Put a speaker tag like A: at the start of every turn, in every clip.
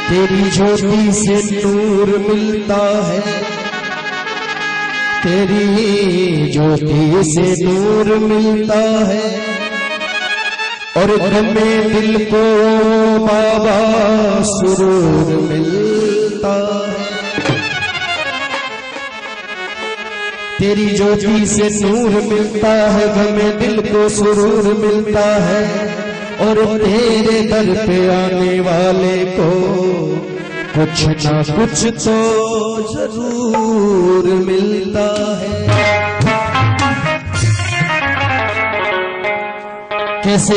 A: तेरी ज्योति से नूर मिलता है, तेरी ज्योति से नूर मिलता है, और गमे दिल को बाबा सुरूर मिलता है। तेरी ज्योति से नूर मिलता है, गमे दिल को सुरूर मिलता है, और तेरे दर पे आने वाले को कुछ ना कुछ तो जरूर मिलता है। कैसे,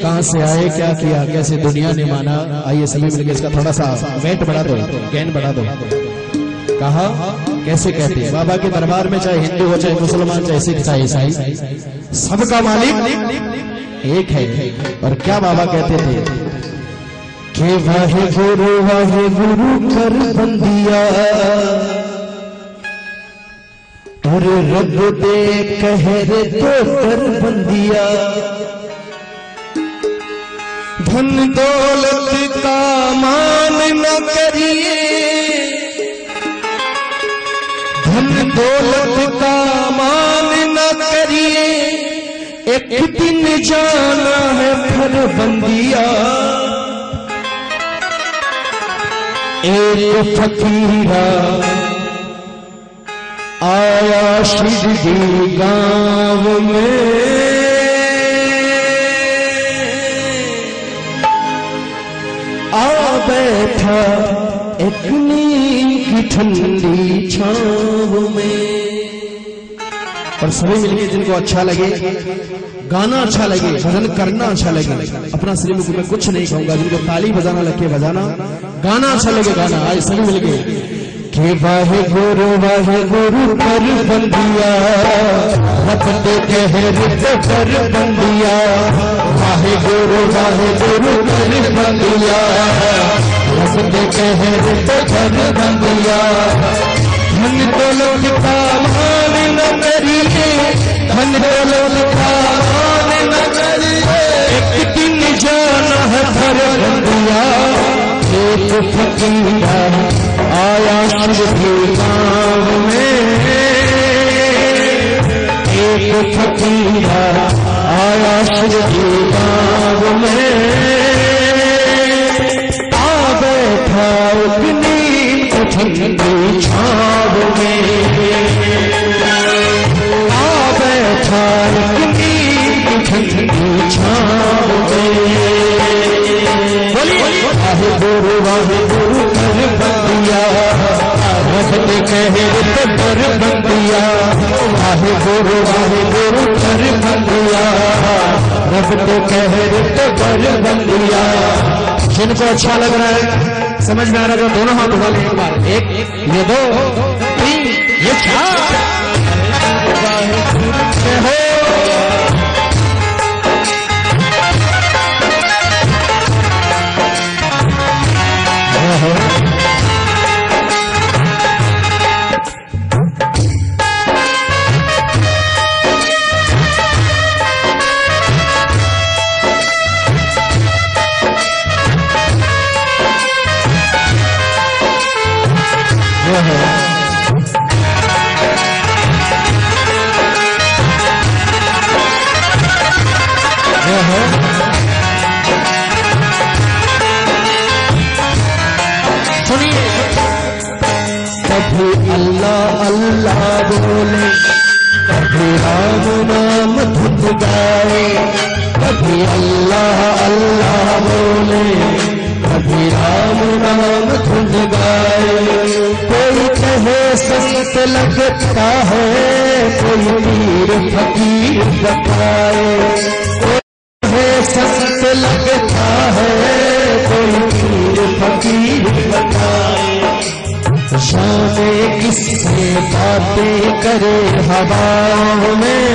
A: कहां से आए, क्या किया, कैसे दुनिया ने माना, आइए सभी मिलकर इसका थोड़ा सा वेट बढ़ा दो, ज्ञान बढ़ा दो। कहा कैसे कहते बाबा के दरबार में, चाहे हिंदू हो, चाहे मुसलमान, चाहे सिख, चाहे ईसाई, सबका मालिक एक है। और क्या बाबा कहते थे कि वाहे गुरु कर बंदिया, और रब दे कहर तो कर बंदिया, धन दौलत का मान न करिए, धन दौलत का मान न करिए, एक दिन जाना है घर बंदिया। एक फकीरा आया शिरडी गांव में, आ बैठा एक नीम की ठंडी छांव में। और सभी मिलके जिनको अच्छा लगे, गाना अच्छा लगे, भजन करना अच्छा लगे, अपना श्रीमुख में कुछ नहीं कहूंगा, जिनको ताली बजाना लगे बजाना, गाना अच्छा लगे गाना। आज सभी मिलके के वाहे गुरु कर बंदिया, रब दे कहर तो कर बंदिया, वाहे गुरु कर बंदिया, रब दे कहर तो कर बंदिया। धन दौलत का मान न करिए, धन दौलत का मान न करिए, एक दिन जाना है घर बंदिया। एक फकीरा आया शिरडी गांव में, एक फकीरा आया शिरडी गांव में, आ बैठा ठंडी छाव में, आ बैठा ठंडी छाव में। वाहे गुरु कर बंदिया, रब दे कहर तो कर बंदिया, वाहे गुरु कर बंदिया, रब दे कहर तो कर बंदिया। जिनको अच्छा लग रहा है, समझ में आ रहा है, दोनों हाथ उठा लें एक बार, एक ये दो तीन ये चार, कभी अल्लाह अल्लाह बोले, कभी राम नाम धुन गाए, कभी अल्लाह अल्लाह बोले, कभी राम नाम धुन गाए। संत लगता है कोई पीर फकीर बताए, कोई संत लगता है कोई पीर फकीर बताए। जाने किससे बातें करे हवाओं में,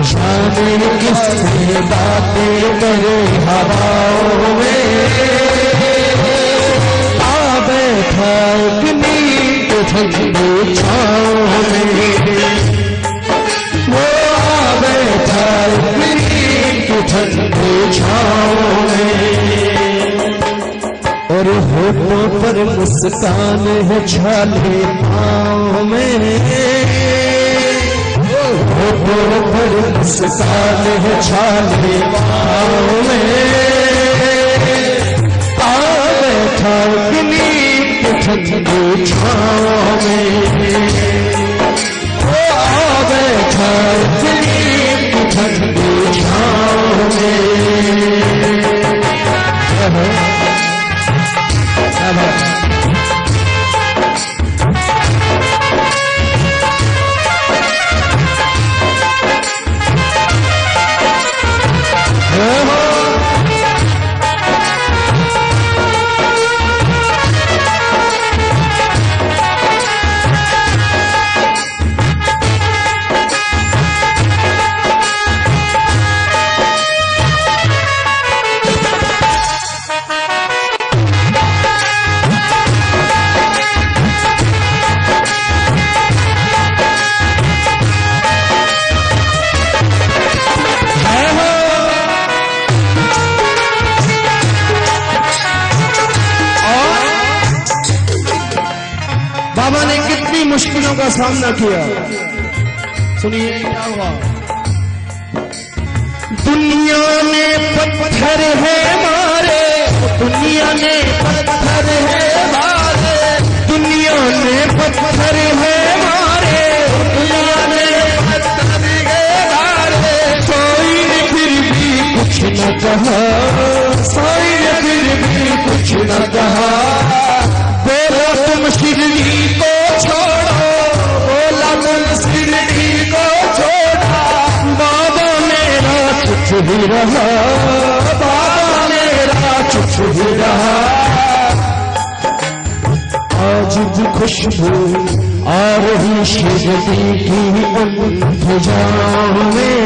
A: जाने किससे बातें करे हवाओं में। आ बैठा नींद ठंडी छाँव में, वो आ बैठा नींद ठंडी छाँव में। और होठों पर मुस्कान है छाले पाँव में, होठों पर मुस्कान है छाले पाँव में। आ बैठा नींद ठंडी छाँव में, वो आ बैठा नींद ठंडी छाँव में। बाबा ने कितनी मुश्किलों का सामना किया। सुनिए क्या हुआ। दुनिया ने पत्थर है मारे, दुनिया ने पत्थर है मारे, दुनिया ने पत्थर है मारे, दुनिया ने पत्थर है मारे। कोई ने फिर भी कुछ न कहा, कोई ने फिर भी कुछ न कहा। बोला तुम शिरडी को छोड़ो, बोला तुम शिरडी को छोड़ा। बाबा मेरा चुप ही रहा, बाबा मेरा चुप ही रहा। आज भी खुशबू आ रही शिरडी की इंतजार में,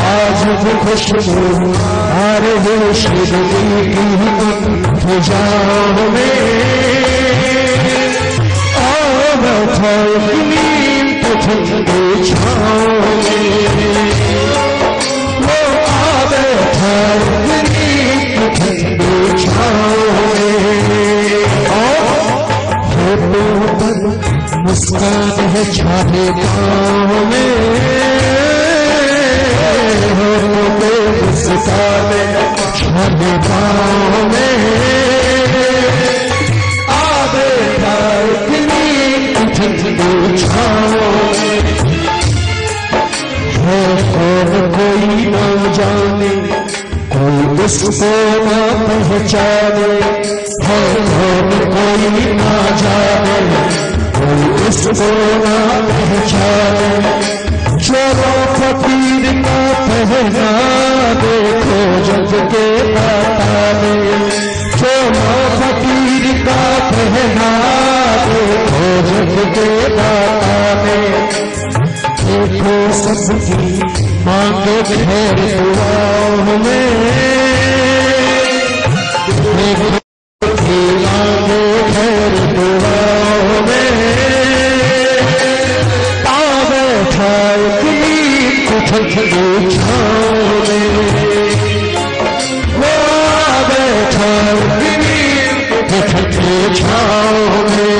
A: आज भी खुशबू आ रही शिरडी की इंतजार में। आओ बैठा नींद ठंडी छाँव में, वो आ बैठा नींद ठंडी छाँव में। होठों पर मुस्कान है छाले पाँव में, होठों पे मुस्कान है छाले पाँव में। आ बैठा नींद ठंडी छाँव में। है कौन कोई न जाने, कोई उसको न पहचाने। है कौन कोई न जाने, कोई उसको न पहचाने। चलो फकीर का पहना देखो जग के दाता में, चलो फकीर का पहना देखो जग के दाता में। देखो सबकी मांगे खैर दुआओं में, देखो सबकी मांगे खैर दुआओं में। आ बैठा ठंडी छाँव में, वो आ बैठा ठंडी छाँव में।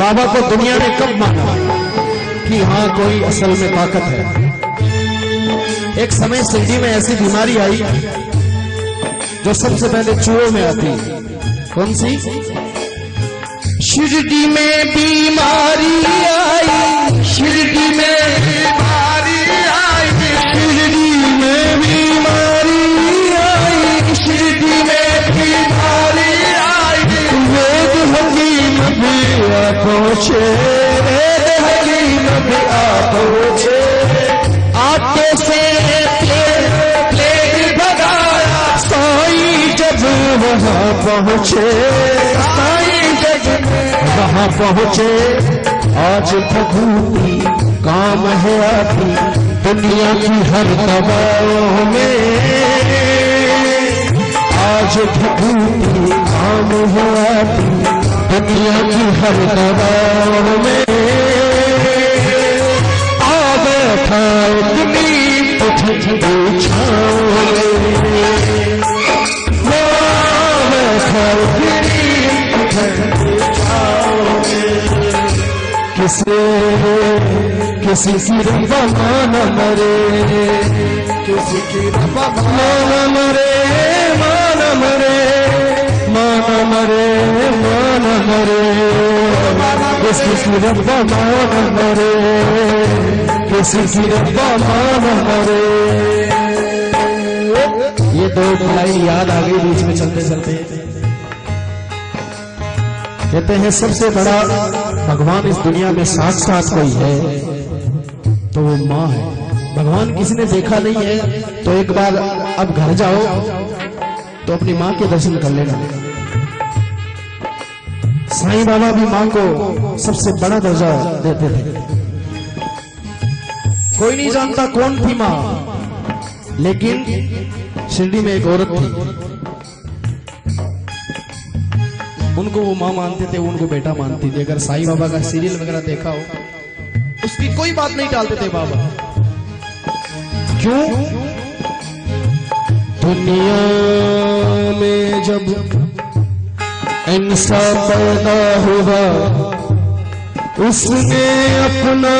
A: बाबा को दुनिया ने कब माना कि हाँ कोई असल में ताकत है? एक समय शिरडी में ऐसी बीमारी आई जो सबसे पहले चूहों में आती। कौन सी? शिरडी में बीमारी आई, शिरडी में बीमारी आई, शिरडी में बीमारी आई, शिरडी में बीमारी आई। वेद हकीम भी आ पहुंचे, वेद हकीम भी आ पहुंचे। आटे से प्लेट भगाया साईं जब वहां पहुंचे, साईं जब वहां पहुंचे। आज भभूति काम है आती दुनिया की हर दवाओं में, आज भभूति काम है आती दुनिया की हर दवाओं में। आ बैठा अपनी पृथ्वी छाओ में, आ बैठा अपनी पृथ्वी छाओ में। किसी की रब्बा माना मरे, किसी की रब्बा माना मरे, माना मरे, माना मरे, माना मरे। किसी की रब्बा माना मरे, किसी की रब्बा माना मरे। ये दो लाइन याद आ गई बीच में चलते चलते। कहते हैं सबसे बड़ा भगवान इस दुनिया में साक्षात कोई है तो वो माँ है। भगवान किसी ने देखा नहीं है तो एक बार अब घर जाओ तो अपनी माँ के दर्शन कर लेना। साईं बाबा भी माँ को सबसे बड़ा दर्जा देते थे। कोई नहीं जानता कौन थी माँ, लेकिन शिरडी में एक औरत थी, उनको वो माँ मानते थे, उनको बेटा मानती थी। अगर साईं बाबा का सीरियल वगैरह देखा हो, उसकी कोई बात नहीं टालते थे बाबा। क्यों? दुनिया में जब इंसान पैदा हुआ उसने अपना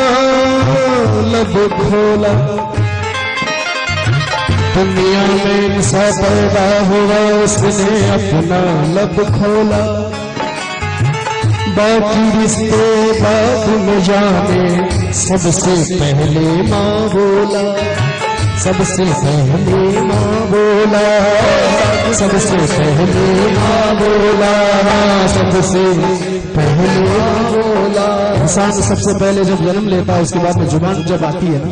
A: लब खोला। दुनिया में इंसान पैदा हुआ उसने अपना लब खोला। बाकी रिश्ते बाद में जाने, सबसे पहले माँ बोला, सबसे पहले माँ बोला, सबसे पहले माँ बोला, सबसे पहले माँ बोला। इंसान सबसे पहले जब जन्म लेता है उसके बाद में जुबान जब आती है ना,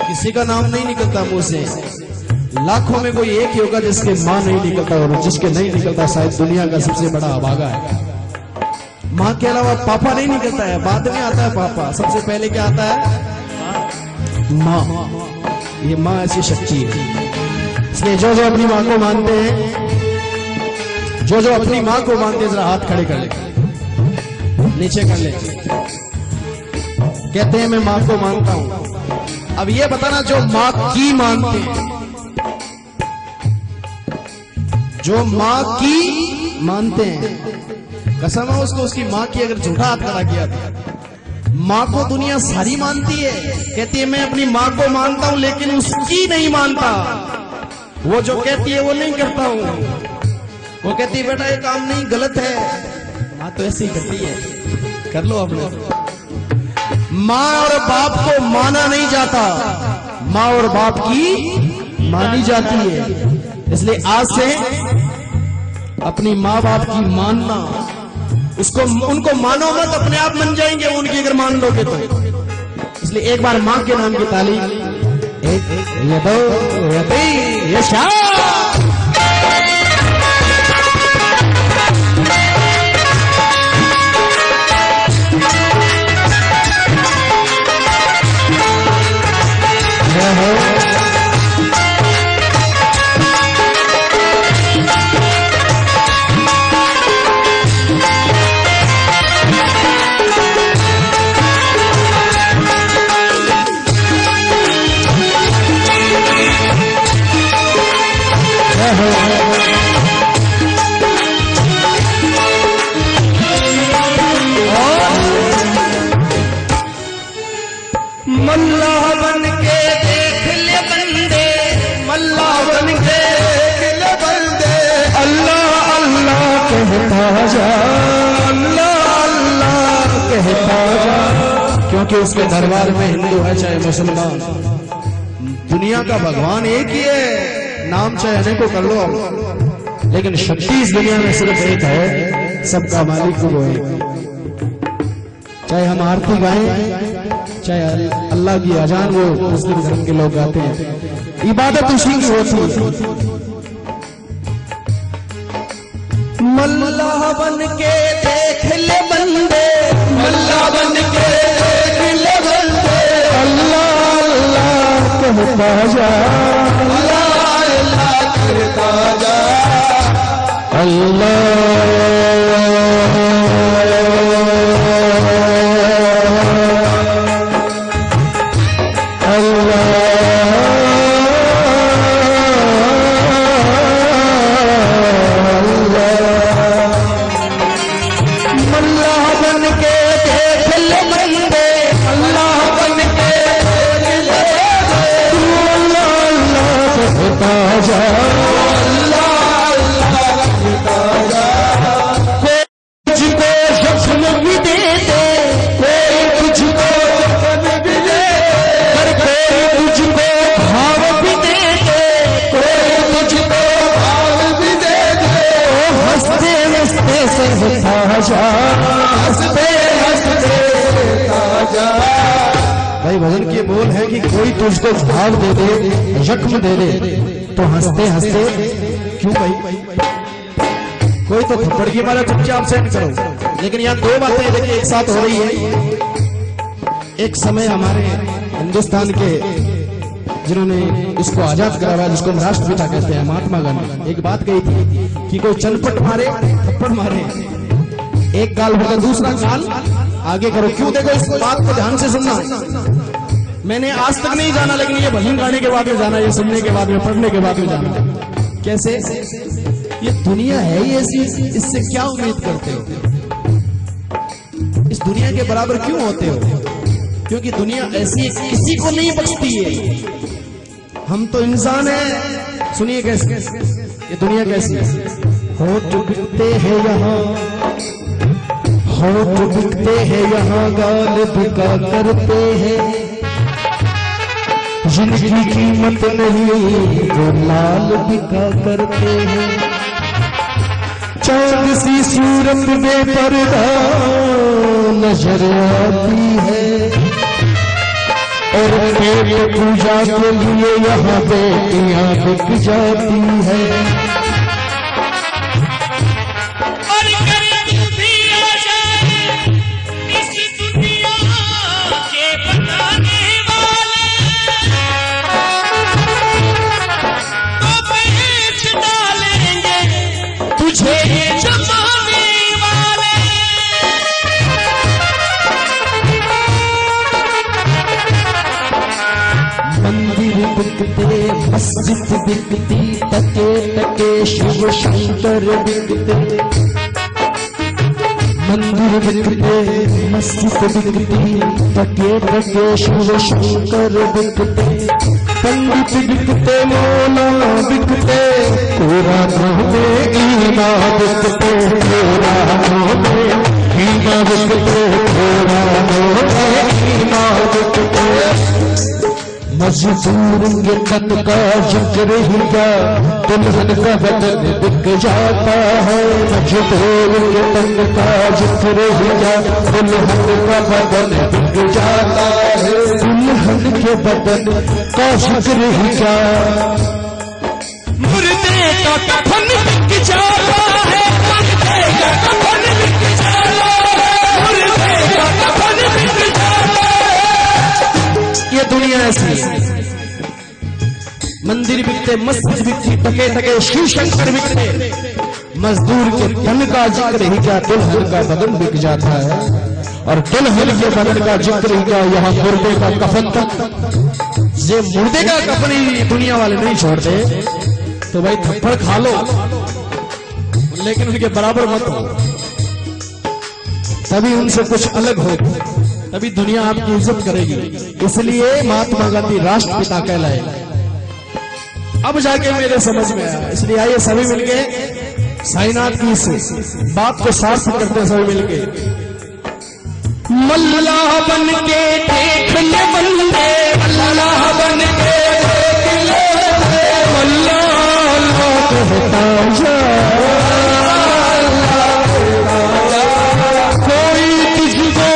A: किसी का नाम नहीं निकलता मुंह से। लाखों में कोई एक ही होगा जिसके माँ नहीं निकलता, और जिसके नहीं निकलता शायद दुनिया का सबसे बड़ा अभागा है। माँ के अलावा पापा नहीं निकलता है, बाद में आता है पापा, सबसे पहले क्या आता है? माँ। ये माँ ऐसी शक्ति है। इसलिए जो जो अपनी माँ को मानते हैं, जो जो अपनी माँ को मानते हैं, जरा हाथ खड़े कर ले, नीचे कर ले। कहते हैं मैं माँ को मानता हूं। अब ये बताना जो माँ की मानते हैं, जो माँ की मानते हैं, कसम है उसको उसकी माँ की अगर झूठा हाथ खड़ा किया था। माँ को दुनिया सारी मानती है, कहती है मैं अपनी माँ को मानता हूं लेकिन उसकी नहीं मानता। वो जो कहती है वो नहीं करता हूं। वो कहती है बेटा ये काम नहीं, गलत है। माँ तो ऐसे ही करती है, कर लो अपने। माँ और बाप को माना नहीं जाता, माँ और बाप की मानी जाती है। इसलिए आज से अपनी माँ बाप की मानना, उसको उनको मानो मत, अपने आप मन जाएंगे उनकी अगर मान लोगे तो। इसलिए एक बार माँ के नाम की ताली, एक ये दो ये तीन ये चार। के उसके दरबार में हिंदू है चाहे मुसलमान, दुनिया का भगवान एक ही है, नाम चाहे अनेकों कर लो, लेकिन शक्ति इस दुनिया में सिर्फ एक है, सबका मालिक वो एक। चाहे हम आरती गाएं, चाहे अल्लाह की अजान वो मुस्लिम धर्म के लोग गाते हैं, इबादत उसी की होती है। मल्लाह बन के देख ले बंदे, मल्लाह बन के देख ले बंदे, अल्लाह अल्लाह कहता जा, अल्लाह अल्लाह कहता जा, अल्लाह भाई भजन के बोल है कि कोई तुझको भाव दे दे, जख्म दे दे, तो हंसते हंसते क्यों भाई, कोई तो थप्पड़ की मारा चुपचाप सेंड करो। लेकिन यहाँ दो बातें देखिए एक साथ हो रही है। एक समय हमारे हिंदुस्तान के जिन्होंने इसको आजाद कराया, जिसको हम राष्ट्रपिता कहते हैं, महात्मा गांधी, एक बात कही थी कि कोई चनपट मारे, थप्पड़ मारे, एक गाल होकर दूसरा गाल आगे करो। क्यों? देखो इस बात को ध्यान से सुनना। मैंने आज तक नहीं जाना, लेकिन ये भजन गाने के बाद में जाना, ये सुनने के बाद में, पढ़ने के बाद में जाना। कैसे? ये दुनिया है ही ऐसी, इससे क्या उम्मीद करते हो? इस दुनिया के बराबर क्यों होते हो? क्योंकि दुनिया ऐसी किसी को नहीं बख्शती है। हम तो इंसान हैं। सुनिए कैसे ये दुनिया कैसी है। होठ बिकते हैं यहाँ, होठ बिकते हैं यहाँ, गाल बिका करते हैं, जिनकी कीमत नहीं वो लाल बिका करते हैं। चांद सी सूरत में पर्दा नजर आती है, और पेट पूजा के लिए यहाँ बेटियां बिक जाती है। बिकते मस्जिद बिकती, टके टके शिव शंकर बिकते, मंदिर बिकते मस्जिद बिकती, टके टके शिव शंकर बिकते, पंडित बिकते मौला बिकते, कुरान में ईमान बिकते, कुरान में ईमान बिकते, कुरान में ईमान बिकते। मजदूर के तन का जिक्र ही क्या, दुल्हन का बदन बिक जाता है। मजदूर के तन का जिक्र ही क्या, दुल्हन का बदन बिक जाता है। दुल्हन के बदन का जिक्र ही क्या, मुर्दे का कफन बिक जाता है, मुर्दे का कफन बिक जाता है, मुर्दे का कफन बिक जाता है। ये दुनिया ऐसी है। मंदिर बिकते, मस्जिद बिकती, टके टके शिव शंकर बिकते, मजदूर के धन का जिक्र ही क्या, दुल्हन का बदन बिक जाता है। और दुल्हन के बदन का जिक्र ही क्या, यहाँ मुर्दे का कफन तक। ये मुर्दे का कफन ही दुनिया वाले नहीं छोड़ते, तो भाई थप्पड़ खा लो, लेकिन उनके बराबर मत हो, तभी उनसे कुछ अलग हो, तभी दुनिया आपकी इज्जत करेगी। इसलिए महात्मा गांधी राष्ट्रपिता कहलाए। अब जाके मेरे समझ में आया। इसलिए आइए सभी मिलके साईनाथ की इस बात को सार्थक करते हैं, सभी मिलके। मल्ला बन के देख ले बंदे, मल्ला बन के देख ले मल्ला कहता जा, कोई तुझको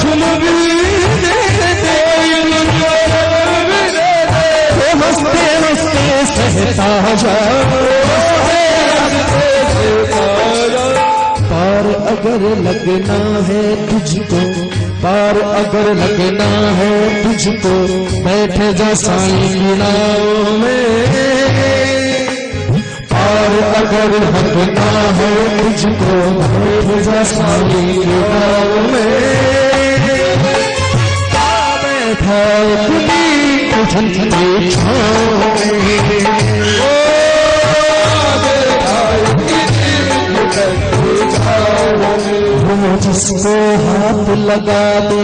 A: चुन भी दे दे, हंसते हंसते सहता जा। पार अगर लगना है तुझको, पार अगर लगना है तुझको, बैठ जा साईं की नाव में। पार अगर लगना है तुझको, बैठ जा साईं की नाव में। बैठा खुली ठंडी छाँव में, वो जिसको हाथ लगा दे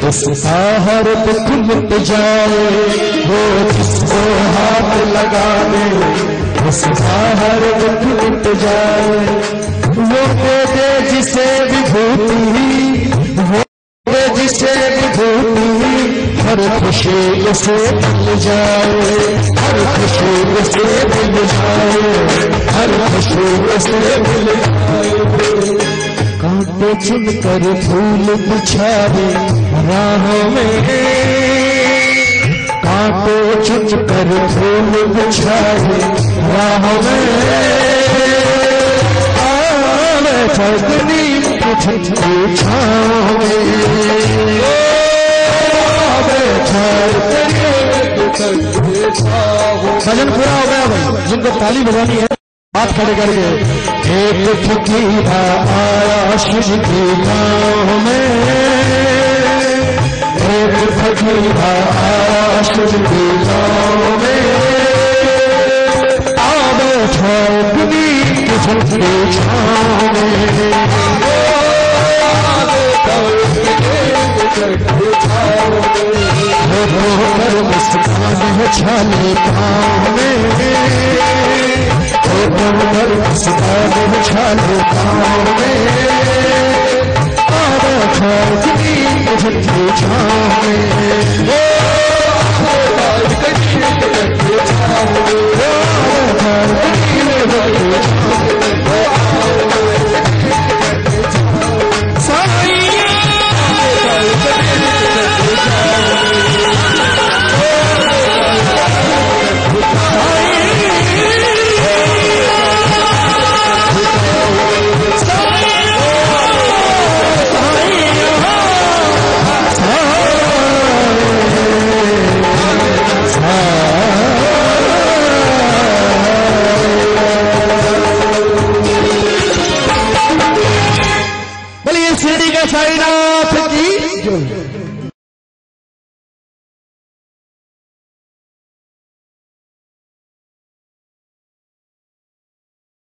A: उसका हर दुख मिट जाए, वो जिसको हाथ लगा दे उसका हर दुख मिट जाए। वो दे दे जिसे विभूति, वो दे जिसे विभूति, हर खुशी उसे मिल जाए, हर खुशी उसे मिल जाए, हर खुशी उसे मिल जाए। कांटे चुन कर फूल बिछावे राहों में, कांटे चुन कर फूल बिछावे राहों में। आवे फगनी ठंडी छाँव में, भजन पूरा हो गया भाई, जिनको ताली बजानी है हाथ खड़े करके। एक फकीरा आया शिव की गाँव में, एक फकीरा आया शिव की गाँव में। आ बैठा अपनी ठंडी छाँव में, होकर मुस्कान है छाले पाँव में, होकर मुस्कान है छाले पाँव में। आ बैठा अपनी ठंडी छाँव में।